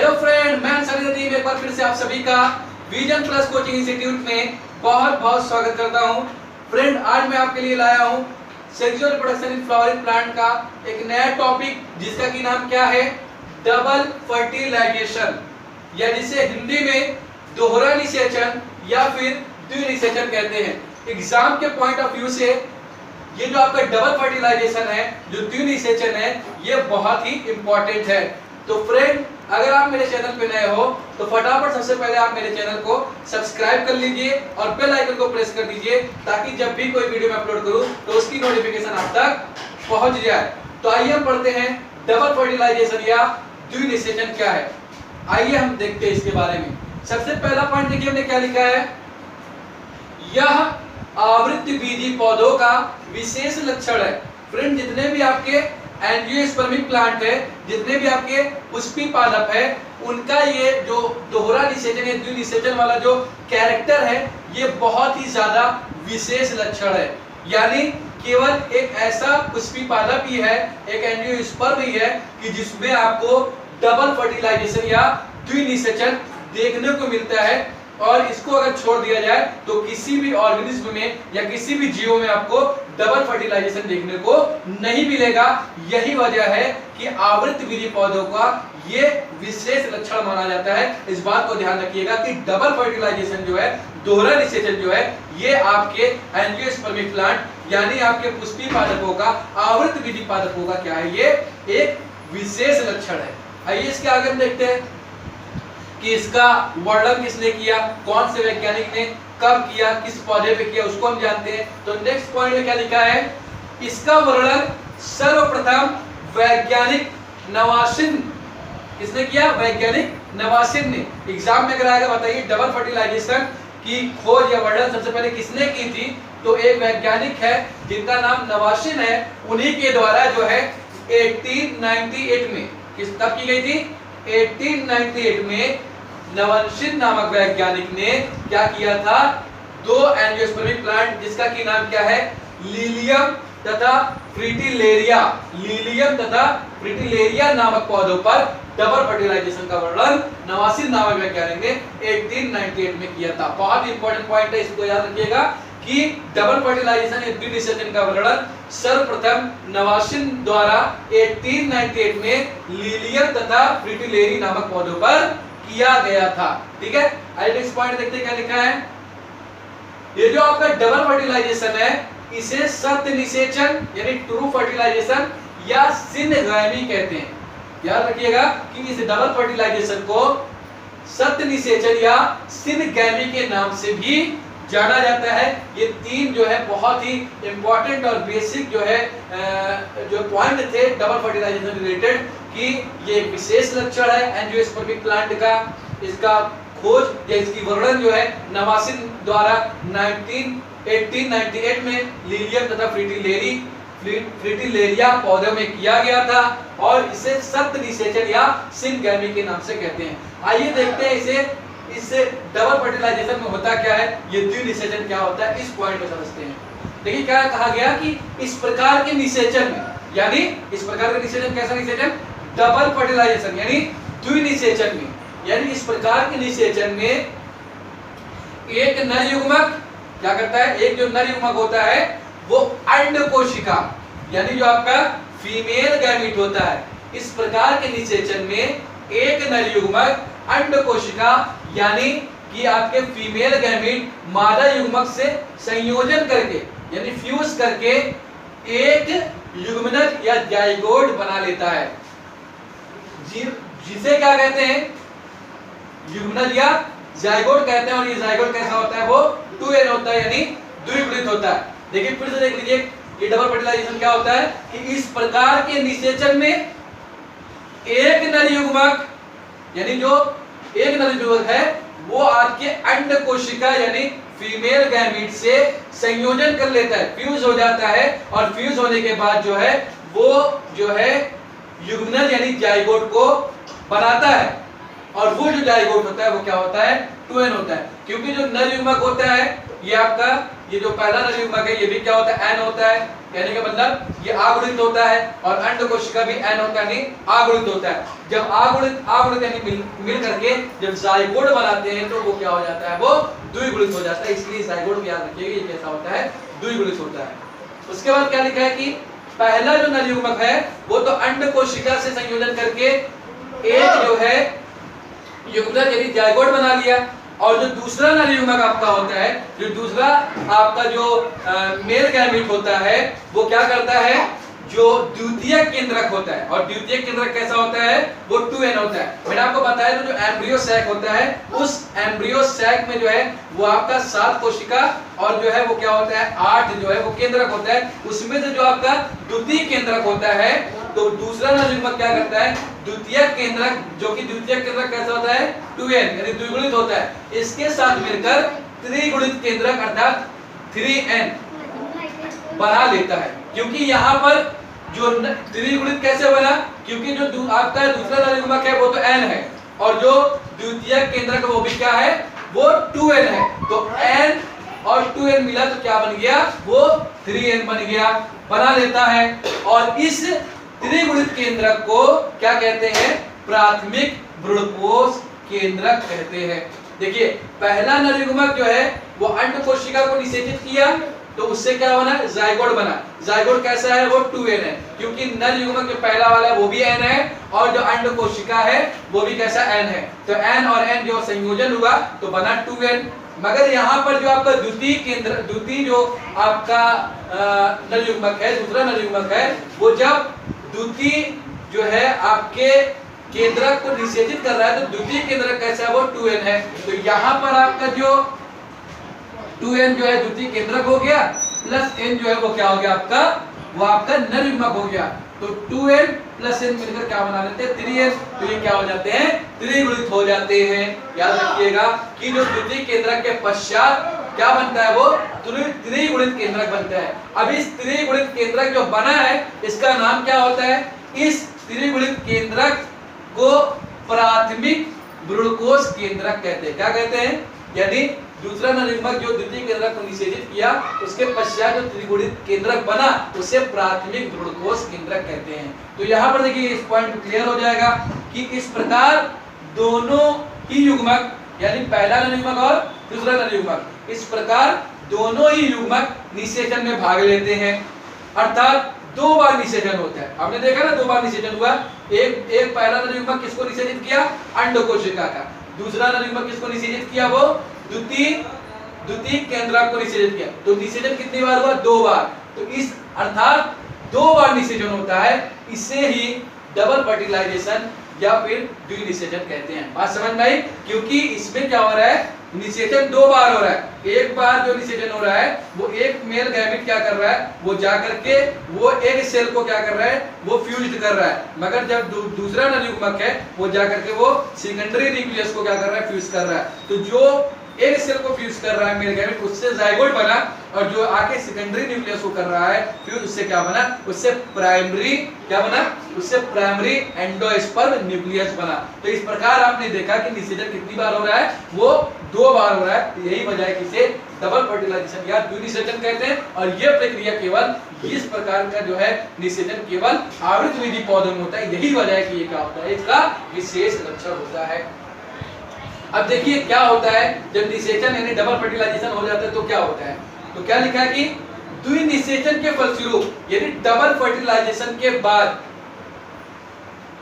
Hello friend, मैं अंसारी नदीम एक बार फिर से आप सभी का विजन प्लस कोचिंग इंस्टीट्यूट में बहुत बहुत स्वागत करता हूं। फ्रेंड, आज मैं आपके लिए लाया हूं sexual reproduction in flowering plant का एक नया टॉपिक, जिसका की नाम क्या है, डबल फर्टिलाइजेशन, या जिसे हिंदी में दोहरा निषेचन या फिर द्विनिषेचन कहते हैं। एग्जाम के पॉइंट ऑफ व्यू से ये जो आपका डबल फर्टिलाइजेशन है, जो द्विनिषेचन है, ये बहुत ही इंपॉर्टेंट है। तो फ्रेंड, अगर आप मेरे चैनल पे नए हो तो फटाफट सबसे पहले आप मेरे चैनल को सब्सक्राइब कर लीजिए और बेल आइकन को प्रेस कर दीजिए, ताकि जब भी कोई वीडियो मैं अपलोड करूं तो उसकी नोटिफिकेशन आप तक पहुंच जाए। तो आइए हम पढ़ते हैं डबल फर्टिलाइजेशन या द्विनिषेचन क्या है। आइए हम देखते हैं इसके बारे में। सबसे पहला पॉइंट देखिए, हमने क्या लिखा है, यह आवृतबीजी पौधों का विशेष लक्षण है। फ्रेंड, जितने भी आपके एंजियोस्पर्मिक प्लांट है, जितने भी आपके पुष्पी पादप है, उनका ये जो दोहरा निषेचन या द्विनिषेचन वाला जो कैरेक्टर है, ये बहुत ही ज्यादा विशेष लक्षण है। यानी केवल एक ऐसा पुष्पी पादप ही है, एक एंजियोस्पर्म ही है कि जिसमें आपको डबल फर्टिलाइजेशन या द्विनिषेचन देखने को मिलता है। और इसको अगर छोड़ दिया जाए तो किसी भी ऑर्गेनिज्म में या किसी भी जीव में आपको डबल फर्टिलाइजेशन देखने को नहीं मिलेगा। यही वजह है कि आवृतबीजी पौधों का ये विशेष लक्षण माना जाता है। इस बात को ध्यान रखिएगा कि डबल फर्टिलाइजेशन जो है, दोहरा निषेचन जो है, ये आपके एंजियोस्पर्मिक प्लांट यानी आपके पुष्पी पादपों का, आवृतबीजी पादपों का क्या है, ये एक विशेष लक्षण है। आइए इसके आगे हम देखते हैं कि इसका वर्णन किसने किया, कौन से वैज्ञानिक ने कब किया, किस पौधे पे किया, उसको हम जानते हैं। तो नेक्स्ट पॉइंट में क्या लिखा है, इसका वर्णन सर्वप्रथम वैज्ञानिक नवासिन, किसने किया, वैज्ञानिक नवासिन ने। एग्जाम में अगर आएगा बताइए डबल फर्टिलाइजेशन की खोज या वर्णन सबसे पहले किसने की थी, तो एक वैज्ञानिक है जिनका नाम नवासिन है। उन्हीं के द्वारा जो है 1898 में, किस तब की गई थी, 1898 में नवासिन नामक वैज्ञानिक ने क्या किया था, दो एंजियोस्पर्मिक प्लांट जिसका की नाम क्या है, लीलियम तथा फ्रिटिलेरिया, लीलियम तथा फ्रिटिलेरिया नामक पौधों पर डबल फर्टिलाइजेशन का वर्णन नवासिन नामक वैज्ञानिक ने 1898 में किया था। बहुत इंपॉर्टेंट पॉइंट है, इसको याद रखिएगा कि डबल फर्टिलाइजेशन या द्विनिषेचन का वर्णन सर्वप्रथम नवासिन द्वारा 1898 में लीलियम तथा फ्रिटिलेरी नामक पौधों पर किया गया था। ठीक है, आइए नेक्स्ट पॉइंट देखते हैं क्या लिखा है। ये जो आपका डबल फर्टिलाइजेशन है, इसे सत्य निषेचन यानी ट्रू फर्टिलाइजेशन या सिनगैमी कहते हैं। याद रखिएगा कि इस डबल फर्टिलाइजेशन को सत्य निषेचन या सिनगैमी के नाम से भी जाना जाता है। ये तीन जो है बहुत ही इंपॉर्टेंट और बेसिक जो है जो पॉइंट थे डबल फर्टिलाइजेशन रिलेटेड, कि ये विशेष लक्षण है एंजियोस्पर्मिक प्लांट का। इसका खोज या इसकी वर्णन जो है नवासिन द्वारा 1898 में लीलियम तथा फ्रिटिलेरिया पौधों में किया गया था, और इसे सत्य निषेचन या सिनगैमी के नाम से कहते हैं। आइए देखते हैं इससे डबल फर्टिलाइजेशन में होता क्या है, ये द्विनिषेचन क्या होता है, इस पॉइंट में समझते हैं। देखिए क्या कहा गया कि इस प्रकार के निषेचन में, यानी इस प्रकार का निषेचन, कैसा निषेचन, डबल फर्टिलाइजेशन यानी द्विनिषेचन में, यानी इस प्रकार के निषेचन में एक नर युग्मक क्या करता है, एक जो नर युग्मक होता है वो अंड कोशिका यानी जो आपका फीमेल गैमीट होता है, इस प्रकार के निषेचन में एक नर युग्मक अंड कोशिका यानी कि आपके फीमेल गैमीट मादा युग्मक से संयोजन करके यानी फ्यूज करके एक युग्मनज या जाइगोट बना लेता है, जिसे क्या कहते हैं, युग्मनज या जाइगोट कहते हैं। और ये जाइगोट कैसा होता है, वो 2n होता है यानी द्विगुणित होता है। देखिए फिर से देख लीजिए, ये डबल फर्टिलाइजेशन क्या होता है कि इस प्रकार के निषेचन में एक नर युग्मक यानी जो एक नर युग्मक है वो आपके अंड कोशिका यानी फीमेल गैमीट से संयोजन कर लेता है, फ्यूज हो जाता है, और फ्यूज होने के बाद जो है वो जो है युग्मनज यानी जाइगोट को बनाता है। और वो जो जाइगोट होता है वो क्या होता है, 2n होता है। क्योंकि जो नर युग्मक होता है ये आपका, ये जो पहला नर युग्मक है ये भी क्या होता है, n होता है, यानी कि मतलब ये आगुणित होता है, और अंड कोशिका भी n होता है, यानी आगुणित होता है। जब आगुणित यानी मिल करके जब जाइगोट बनाते हैं तो वो क्या हो जाता है, वो द्विगुणित हो जाता है। इसलिए जाइगोट याद रखिएगा ये कैसा होता है, द्विगुणित होता है। उसके बाद क्या लिखा है कि पहला जो नर युग्मक है वो तो अंड कोशिका से संयोजन करके एक जो है युग्मक यानी जाइगोट बना लिया, और जो दूसरा नर युग्मक आपका होता है, जो दूसरा आपका जो मेल गैमीट होता है वो क्या करता है, जो द्वितीयक केंद्रक होता है, और द्वितीयक केंद्रक कैसा होता है, वो 2n होता है। मैंने आपको बताया तो जो एम्ब्रियो सैक होता है उस एम्ब्रियो सैक में जो है वो आपका 7 कोशिका और जो है वो क्या होता है 8 जो है वो केंद्रक होता है। उसमें से जो आपका द्वितीय केंद्रक होता है तो दूसरा नर युग्मक क्या करता है, द्वितीयक केंद्रक, जो कि द्वितीयक केंद्रक कैसा होता है 2n यानी द्विगुणित होता है, इसके साथ मिलकर त्रिगुणित केंद्रक अर्थात 3n बना लेता है। क्योंकि यहाँ पर जो त्रिगुणित कैसे बना, क्योंकि जो आपका दूसरा नर युग्मक है वो तो n है, और जो द्वितीयक केंद्रक वो भी क्या है, वो 2n है। तो n और 2n मिला तो क्या बन गया, वो 3n बन गया, बना लेता है। और इस त्रिगुणित केंद्रक को क्या कहते हैं, प्राथमिक भ्रूणकोश केंद्रक कहते हैं। देखिए पहला नर युग्मक जो है वो अंड कोशिका को निषेचित किया तो उससे क्या बना, जाइगोट बना। जाइगोट कैसा है, वो 2n है, क्योंकि नर युग्मक जो पहला वाला है वो भी n है, और जो अंड कोशिका है वो भी कैसा n है। तो n और n जो संयोजन हुआ तो बना 2n। मगर यहाँ पर जो आपका द्वितीय जो आपका नर युग्मक है, दूसरा नर युग्मक है, वो जब द्वितीय जो है आपके केंद्रक को निषेचित कर रहा है तो द्वितीय केंद्रक कैसा है, वो 2n है। तो यहाँ पर आपका जो 2n जो है द्वितीय केंद्रक हो गया, प्लस n जो है वो क्या हो गया आपका, वो आपका नर युग्मक हो गया। तो 2n प्लस n मिलकर क्या बना लेते हैं, 3n। तो ये क्या हो जाते हैं, त्रिगुणित हो जाते हैं। याद रखिएगा कि जो द्वितीय केंद्रक के पश्चात क्या बनता है, वो त्रिगुणित केंद्रक बनता है। अब इस त्रिगुणित केंद्रक जो बना है इसका नाम क्या होता है, इस त्रिगुणित केंद्रक को प्राथमिक भ्रूणकोश केंद्रक कहते हैं। क्या कहते हैं, यानी दूसरा नर युग्मक जो द्वितीय केंद्रक को निषेचित किया उसके पश्चात जो त्रिगुणित केंद्रक बना उसे प्राथमिक भ्रूणकोश केंद्रक कहते हैं। तो यहाँ पर देखिए इस पॉइंट क्लियर हो जाएगा कि इस प्रकार दोनों ही युग्मक यानी पहला नर युग्मक और दूसरा नर युग्मक, इस प्रकार दोनों ही युग्मक निषेचन में भाग लेते हैं, अर्थात 2 बार निषेचन होता है। आपने देखा ना 2 बार निषेचन हुआ, एक पहला नर युग्मक किसको निषेचित किया, अंड कोशिका का, दूसरा नर युग्मक किसको निषेचित किया, वो द्वितीय केंद्रक को निषेचित किया। तो निषेचन कितनी बार हुआ, 2 बार। तो इस अर्थात 2 बार निषेचन होता है, इसे ही डबल फर्टिलाइजेशन या फिर द्विनिषेचन कहते हैं। बात समझ में आई, क्योंकि इसमें क्या हो रहा है, निषेचन 2 बार हो रहा है। एक बार जो निषेचन हो रहा है वो एक मेल गैमेट क्या कर रहा है, वो जाकर के वो एक सेल को क्या कर रहा है, वो फ्यूज्ड कर रहा है। मगर जब दूसरा नर युग्मक है वो जाकर के वो सेकेंडरी न्यूक्लियस को क्या कर रहा है, फ्यूज कर रहा है। तो जो एक सेल को फ्यूज कर रहा है मेल गैमेट, उससे जाइगोट बना, और जो आके सेकेंडरी न्यूक्लियस को कर रहा है फ्यूज, उससे क्या बना, उससे प्राइमरी क्या बना, उससे प्राइमरी एंडोस्पर्म न्यूक्लियस बना। तो इस प्रकार आपने देखा कि निषेचन कितनी बार हो रहा है, वो 2 बार हो रहा है। यही वजह है कि इसे डबल फर्टिलाइजेशन या द्विनिषेचन कहते हैं। और यह प्रक्रिया केवल इस प्रकार का जो है निषेचन केवल आवृत विधि पौधों में होता है। यही वजह है कि ये क्या होता है, इसका विशेष लक्षण होता है। अब देखिए क्या होता है जब निषेचन यानी डबल फर्टिलाइजेशन हो जाता है तो क्या होता है। तो क्या लिखा है कि द्विनिषेचन के फलस्वरूप यानी डबल फर्टिलाइजेशन के बाद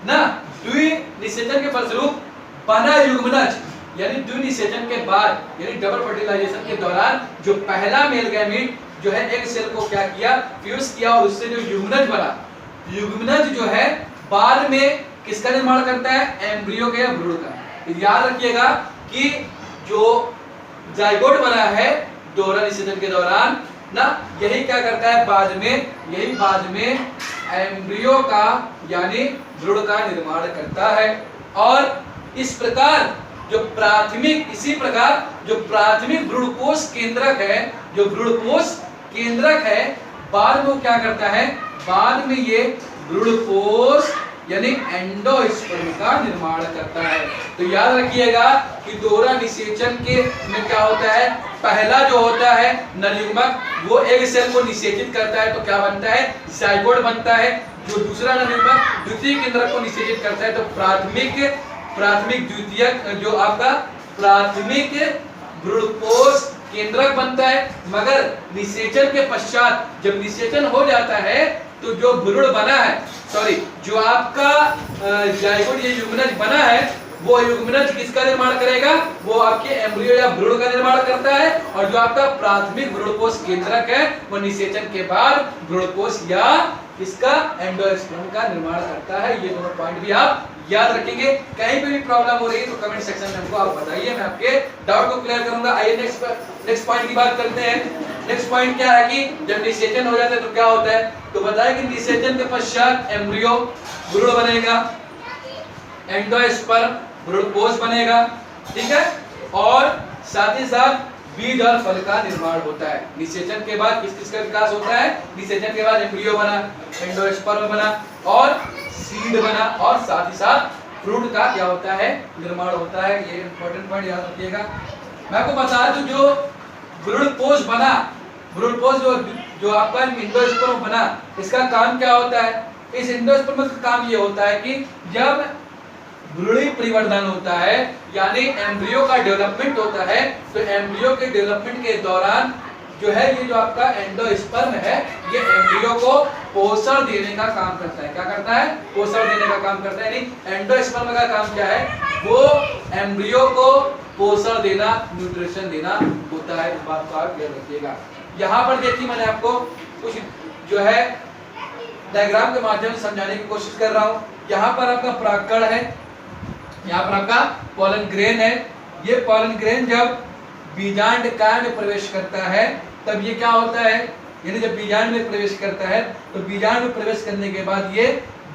ना, द्विनिषेचन के फलस्वरूप बना युग्मनज यानी द्विनिषेचन के बाद यानी डबल फर्टिलाइजेशन के दौरान जो पहला मेल गैमीट जो है एक सेल को क्या किया, फ्यूज किया, और उससे जो युग्मनज बना, युग्मनज जो है बाद में किसका निर्माण करता है, एम्ब्रियो के या भ्रूण का। याद रखिएगा कि जो जाइगोट बना है दोहरा निषेचन के दौरान ना, यही क्या करता है, बाद में एम्ब्रियो का यानी भ्रूण का निर्माण करता है। और इस प्रकार जो प्राथमिक भ्रूणकोश केंद्रक है, जो भ्रूणकोश केंद्रक है, बाद में क्या करता है, बाद में ये भ्रूणकोश यानी एंडोस्पर्म का निर्माण करता है। तो याद रखिएगा कि दोहरा निषेचन के में क्या होता है, पहला जो होता है नरयुग्मक वो एक सेल को निषेचित करता है तो क्या बनता है, जाइगोट बनता है। जो दूसरा नरयुग्मक द्वितीय केंद्रक को निषेचित करता है तो प्राथमिक द्वितीयक जो आपका प्राथमिक भ्रूणपोष केंद्रक बनता है। मगर निषेचन के पश्चात जब निषेचन हो जाता है तो जो भ्रूण बना है, सॉरी जो आपका जाइगोट ये युग्मनज बना है, वो युग्मनज किसका निर्माण करेगा, वो आपके एम्ब्रियो या भ्रूण का निर्माण करता है। और जो आपका प्राथमिक भ्रूणपोष केंद्रक है वो निषेचन के बाद भ्रूणपोष या इसका एंडोस्पर्म का निर्माण करता है। ये दोनों पॉइंट भी आप याद रखेंगे। कहीं पे भी प्रॉब्लम हो रही है तो कमेंट सेक्शन में हमको आप बताइए, मैं आपके डाउट को क्लियर करूंगा। आइए नेक्स्ट पॉइंट की बात करते हैं। नेक्स्ट पॉइंट क्या है कि जब निषेचन हो जाता है तो क्या होता है, तो बताया कि निषेचन के पश्चात एम्ब्रियो भ्रूण बनेगा, एंडोस्पर्म भ्रूणपोष बनेगा, ठीक है, और साथ ही साथ बीज और फल का निर्माण होता है। निषेचन के बाद किस किस का विकास होता है, निषेचन के बाद एम्ब्रियो बना, एंडोस्पर्म बना और सीड बना, और साथ ही साथ फ्रूट का क्या होता है, निर्माण होता है। ये इंपॉर्टेंट पॉइंट याद रखिएगा। मैं आपको बता दूं जो भ्रूणपोष बना, भ्रूणपोष जो आपका एंडोस्पर्म बना, इसका काम क्या होता है, इस एंडोस्पर्म का काम ये होता है कि जब भ्रूणी परिवर्धन होता है यानी एम्ब्रियो का डेवलपमेंट होता है, तो एम्ब्रियो के डेवलपमेंट के दौरान जो है ये जो आपका एंडोस्पर्म है ये एम्ब्रियो को पोषण देने का काम करता है। क्या करता है, पोषण देने का काम करता है। यानी एंडोस्पर्म का काम क्या है, वो एम्ब्रियो को पोषण देना, न्यूट्रिशन देना होता है। इस बात को आप याद रखिएगा। यहाँ पर देखिए मैंने आपको कुछ जो है डायग्राम के माध्यम से समझाने की कोशिश कर रहा हूँ। यहाँ पर आपका परागकण है, यहाँ पर आपका पॉलन ग्रेन है। ये पॉलन ग्रेन जब बीजांड काय में प्रवेश करता है तब ये क्या होता है, यानी जब बीजांड में प्रवेश करता है तो बीजांड में प्रवेश करने के बाद ये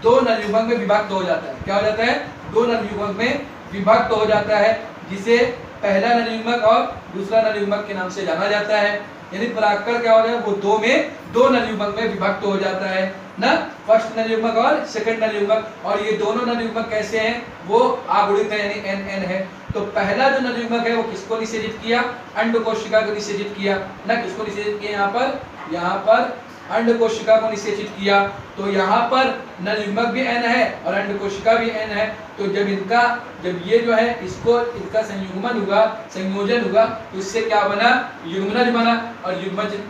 दो नरयुग्मक में विभक्त हो जाता है। क्या हो जाता है, दो नरयुग्मक में विभक्त हो जाता है, जिसे पहला नरयुग्मक और दूसरा नरयुग्मक के नाम से जाना जाता है। यानी परागकण क्या हो रहा है, वो दो नरयुग्मक में विभक्त हो जाता है ना, फर्स्ट नरयुग्मक और सेकंड नरयुग्मक। और ये दोनों नरयुग्मक कैसे हैं, वो आगुणित है यानी एन एन है। तो पहला जो नरयुग्मक है वो किसको निषेचित किया, अंड कोशिका को निषेचित किया ना, किसको निषेचित किया, यहाँ पर अंड कोशिका को निषेचित किया। तो यहाँ पर नरयुग्मक भी एन है और अंड कोशिका भी एन है। तो जब ये जो है इसका संयोजन हुआ तो इससे क्या बना, युग्मनज बना। और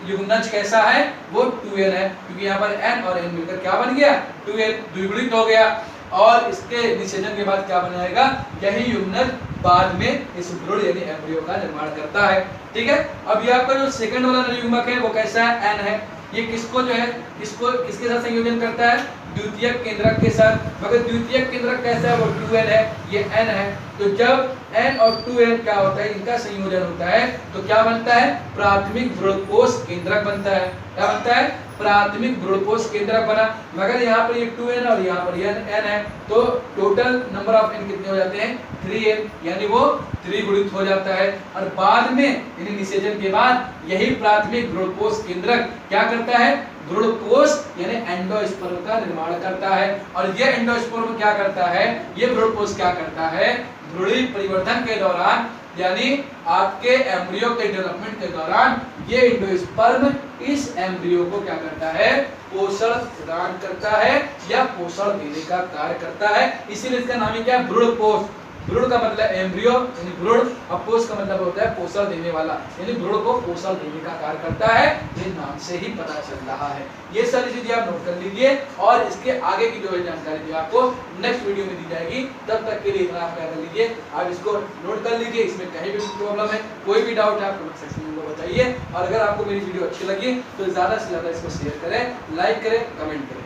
युग्मनज कैसा है, वो 2n है, क्योंकि यहाँ पर n और n मिलकर क्या बन गया, 2n द्विगुणित हो गया। और इसके निषेचन के बाद क्या बनाएगा, यही युग्मनज बाद में इस भ्रूण यानी एम्ब्रियो का निर्माण करता है। ठीक है, अब ये आपका जो सेकंड वाला नरयुग्मक है वो कैसा है, n है। ये किसको जो है, इसको किसके साथ संयोजन करता है, द्वितीयक केंद्रक के साथ। मगर द्वितीयक केंद्रक कैसा है, वो 2n है, ये n है। तो जब n और 2n क्या होता है, इनका संयोजन होता है तो क्या बनता है, प्राथमिक भ्रूणपोष केंद्रक बनता है। क्या बनता है, प्राथमिक भ्रूणपोष केंद्रक बना। मगर यहाँ पर ये 2n और यहाँ पर ये n है, तो टोटल नंबर ऑफ n कितने हो जाते हैं, 3n, यानी वो त्रिगुणित हो जाता है। और बाद में यानी निषेचन के बाद यही प्राथमिक भ्रूणपोष केंद्रक क्या करता है, भ्रूणपोष यानी एंडोस्पर्म का निर्माण करता है। और ये एंडोस्पर्म क्या करता है, ये भ्रूणपोष क्या करता है, भ्रूणी परिवर्धन के दौरान यानी आपके एम्ब्रियो के डेवलपमेंट के दौरान ये एंडोस्पर्म इस एम्ब्रियो को क्या करता है, पोषण प्रदान करता है या पोषण देने का कार्य करता है। इसीलिए इसका नाम ही क्या है, भ्रूणपोष। भ्रूण का मतलब एम्ब्रियो यानी भ्रूण, और पोष का मतलब होता है पोषण देने वाला, यानी भ्रूण को पोषण देने का कार्य करता है। ये नाम से ही पता चल रहा है। ये सारी चीजें आप नोट कर लीजिए और इसके आगे की जो जानकारी थी आपको नेक्स्ट वीडियो में दी जाएगी। तब तक के लिए इतना आप क्या कर लीजिए, आप इसको नोट कर लीजिए। इसमें कहीं भी प्रॉब्लम है, कोई भी डाउट है, आप कमेंट सेक्शन में बताइए। और अगर आपको मेरी वीडियो अच्छी लगी तो ज्यादा से ज्यादा इसको शेयर करें, लाइक करें, कमेंट करें।